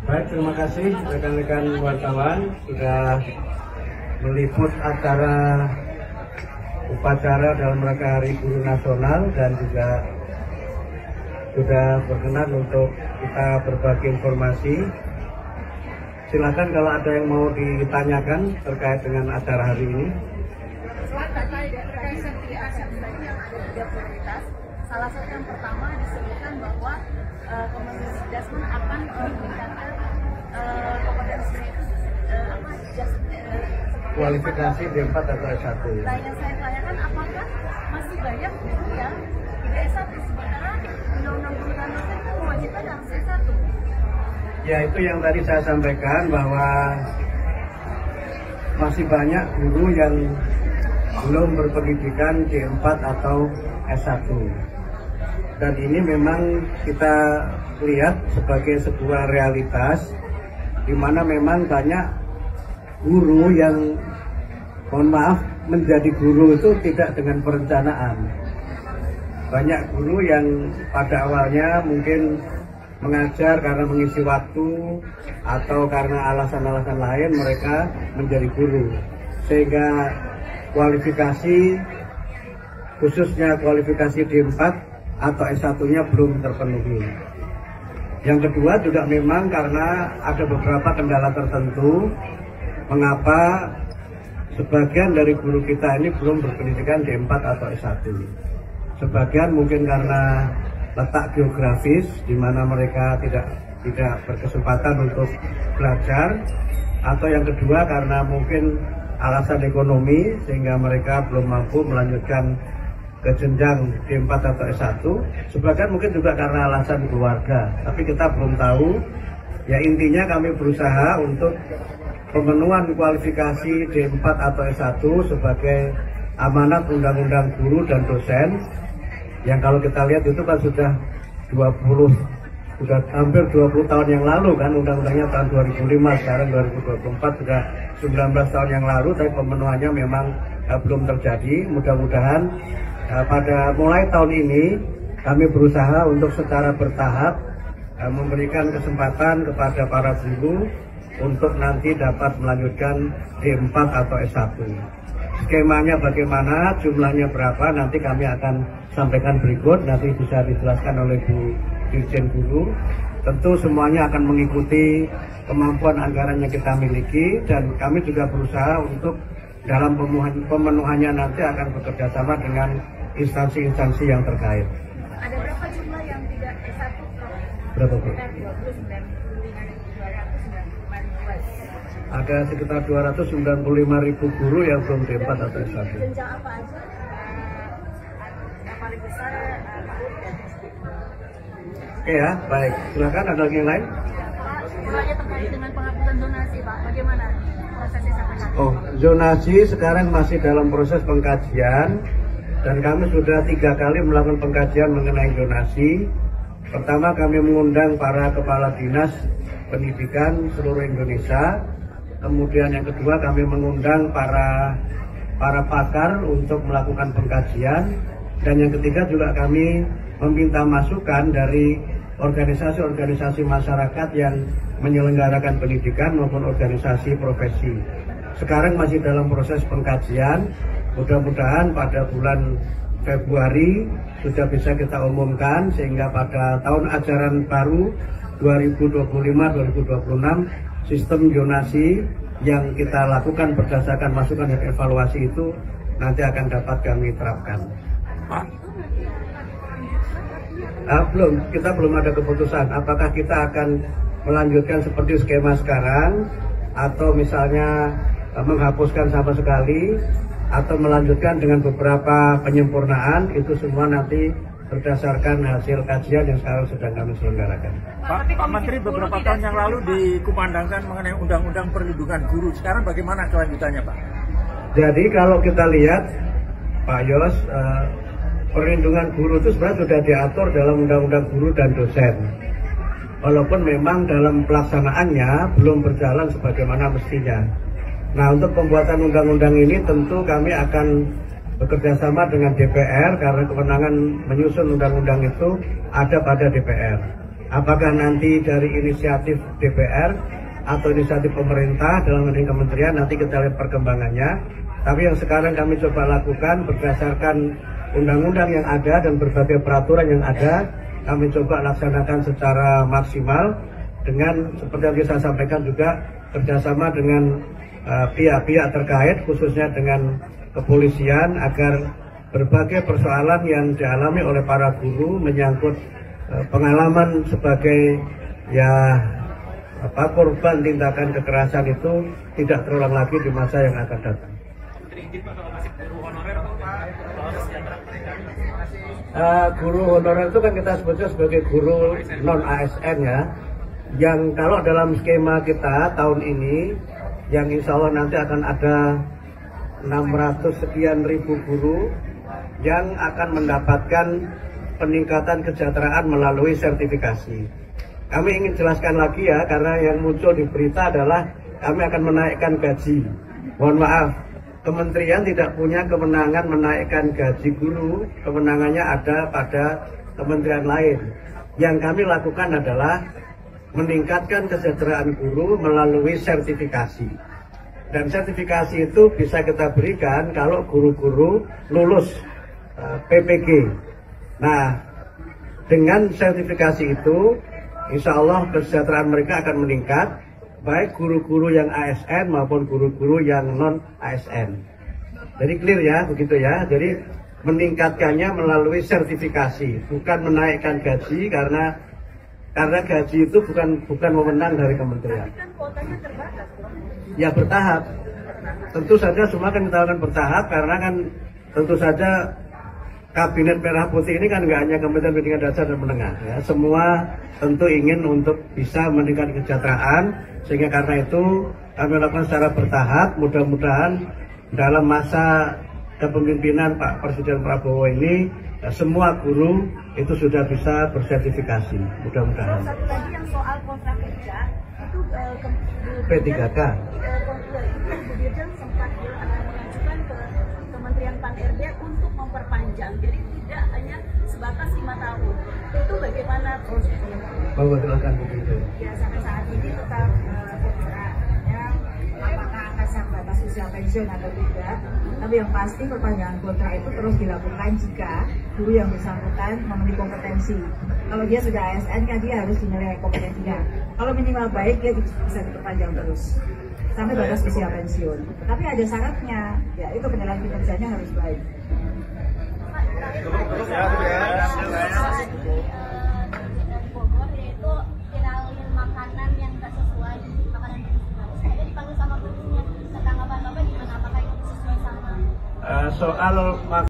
Baik, terima kasih rekan-rekan wartawan sudah meliput upacara dalam rangka Hari Guru Nasional dan juga sudah berkenan untuk kita berbagi informasi. Silakan kalau ada yang mau ditanyakan terkait dengan acara hari ini. Salah satu yang pertama disebutkan bahwa Kemendikbud akan meningkatkan kompetensi kualifikasi D4 atau S1. Nah, yang saya tanyakan, apakah masih banyak guru yang tidak S1 sementara Undang-Undang Guru dan Dosen itu mewajibkan harus S1? Ya, itu yang tadi saya sampaikan bahwa masih banyak guru yang belum berpendidikan D4 atau S1. Dan ini memang kita lihat sebagai sebuah realitas di mana memang banyak guru yang, mohon maaf, menjadi guru itu tidak dengan perencanaan. Banyak guru yang pada awalnya mungkin mengajar karena mengisi waktu atau karena alasan-alasan lain mereka menjadi guru, sehingga kualifikasi, khususnya kualifikasi D4 atau S1-nya belum terpenuhi. Yang kedua juga memang karena ada beberapa kendala tertentu mengapa sebagian dari guru kita ini belum berpendidikan D4 atau S1. Sebagian mungkin karena letak geografis di mana mereka tidak berkesempatan untuk belajar, atau yang kedua karena mungkin alasan ekonomi sehingga mereka belum mampu melanjutkan ke jenjang D4 atau S1. Sebagian mungkin juga karena alasan keluarga, tapi kita belum tahu. Ya, intinya kami berusaha untuk pemenuhan kualifikasi D4 atau S1 sebagai amanat Undang-Undang Guru dan Dosen, yang kalau kita lihat itu kan sudah hampir 20 tahun yang lalu kan, undang-undangnya tahun 2005, sekarang 2024 sudah 19 tahun yang lalu, tapi pemenuhannya memang belum terjadi. Mudah-mudahan pada mulai tahun ini kami berusaha untuk secara bertahap memberikan kesempatan kepada para guru untuk nanti dapat melanjutkan D4 atau S1. Skemanya bagaimana, jumlahnya berapa, nanti kami akan sampaikan berikut, nanti bisa dijelaskan oleh Bu Dirjen Guru. Tentu semuanya akan mengikuti kemampuan anggaran yang kita miliki, dan kami juga berusaha untuk dalam pemenuhannya nanti akan bekerja sama dengan instansi-instansi yang terkait. Ada berapa jumlah yang tidak S1? Berapa, Bu? Ada sekitar 295.000 guru yang belum D4 atau S1. Jenjang apa aja? Yang paling besar? Oke ya, baik. Silakan, ada lagi yang lain? Pak, mulanya terkait dengan penghapusan zonasi, Pak. Bagaimana prosesnya sampai saat ini? Oh, zonasi sekarang masih dalam proses pengkajian, dan kami sudah 3 kali melakukan pengkajian mengenai zonasi. Pertama, kami mengundang para kepala dinas pendidikan seluruh Indonesia. Kemudian yang kedua, kami mengundang para pakar untuk melakukan pengkajian. Dan yang ketiga juga kami meminta masukan dari organisasi-organisasi masyarakat yang menyelenggarakan pendidikan maupun organisasi profesi. Sekarang masih dalam proses pengkajian. Mudah-mudahan pada bulan Februari sudah bisa kita umumkan, sehingga pada tahun ajaran baru 2025-2026 sistem zonasi yang kita lakukan berdasarkan masukan dan evaluasi itu nanti akan dapat kami terapkan. Pak, kita belum ada keputusan apakah kita akan melanjutkan seperti skema sekarang, atau misalnya menghapuskan sama sekali, atau melanjutkan dengan beberapa penyempurnaan. Itu semua nanti berdasarkan hasil kajian yang sekarang sedang kami selenggarakan. Pak Menteri, beberapa tahun yang lalu dikumandangkan mengenai Undang-Undang Perlindungan Guru. Sekarang bagaimana kelanjutannya, Pak? Jadi kalau kita lihat, Pak Yos, perlindungan guru itu sebenarnya sudah diatur dalam Undang-Undang Guru dan Dosen. Walaupun memang dalam pelaksanaannya belum berjalan sebagaimana mestinya. Nah, untuk pembuatan undang-undang ini tentu kami akan bekerja sama dengan DPR, karena kewenangan menyusun undang-undang itu ada pada DPR. Apakah nanti dari inisiatif DPR atau inisiatif pemerintah dalam ini kementerian, nanti kita lihat perkembangannya. Tapi yang sekarang kami coba lakukan berdasarkan undang-undang yang ada dan berbagai peraturan yang ada, kami coba laksanakan secara maksimal dengan seperti yang saya sampaikan juga kerjasama dengan pihak-pihak terkait, khususnya dengan kepolisian, agar berbagai persoalan yang dialami oleh para guru menyangkut pengalaman sebagai korban tindakan kekerasan itu tidak terulang lagi di masa yang akan datang. Guru honorer itu kan kita sebutnya sebagai guru non ASN ya, yang kalau dalam skema kita tahun ini, yang insya Allah nanti akan ada 600 sekian ribu guru yang akan mendapatkan peningkatan kesejahteraan melalui sertifikasi. Kami ingin jelaskan lagi ya, karena yang muncul di berita adalah kami akan menaikkan gaji. Mohon maaf, kementerian tidak punya kewenangan menaikkan gaji guru, kewenangannya ada pada kementerian lain. Yang kami lakukan adalah meningkatkan kesejahteraan guru melalui sertifikasi. Dan sertifikasi itu bisa kita berikan kalau guru-guru lulus PPG. Nah, dengan sertifikasi itu, insya Allah kesejahteraan mereka akan meningkat, baik guru-guru yang ASN maupun guru-guru yang non ASN. Jadi clear ya, begitu ya. Jadi meningkatkannya melalui sertifikasi, bukan menaikkan gaji, karena gaji itu bukan wewenang dari kementerian. Tapi kan kuotanya terbatas, Bro. Ya bertahap. Tentu saja semua kan kita lakukan bertahap, karena kan tentu saja Kabinet Merah Putih ini kan nggak hanya Kementerian Pendidikan Dasar dan Menengah ya, semua tentu ingin untuk bisa meningkatkan kesejahteraan, sehingga karena itu kami lakukan secara bertahap. Mudah-mudahan dalam masa kepemimpinan Pak Presiden Prabowo ini semua guru itu sudah bisa bersertifikasi, mudah-mudahan. Satu lagi yang soal kontrak kerja itu P3K. Bu Dirjen sempat mengajukan ke Kementerian Pan-RB untuk memperpanjang, jadi tidak hanya sebatas 5 tahun. Itu bagaimana prosesnya? Bahwa silakan begitu. Ya, sampai saat ini tetap bergerak ya, apakah akan sampai batas usia pensiun atau tidak. Tapi yang pasti perpanjangan kontrak itu terus dilakukan jika guru yang bersangkutan memenuhi kompetensi. Kalau dia sudah ASN kan dia harus dinilai kompetensinya. Kalau minimal baik dia bisa diperpanjang terus sampai batas usia pensiun. Tapi ada syaratnya, ya itu penilaian kinerjanya harus baik. Bogor yaitu viralin makanan yang nggak sesuai, makanan yang harus ada dipanggil sama gurunya. Tanggapan Bapak gimana? Apakah itu sesuai sama Soal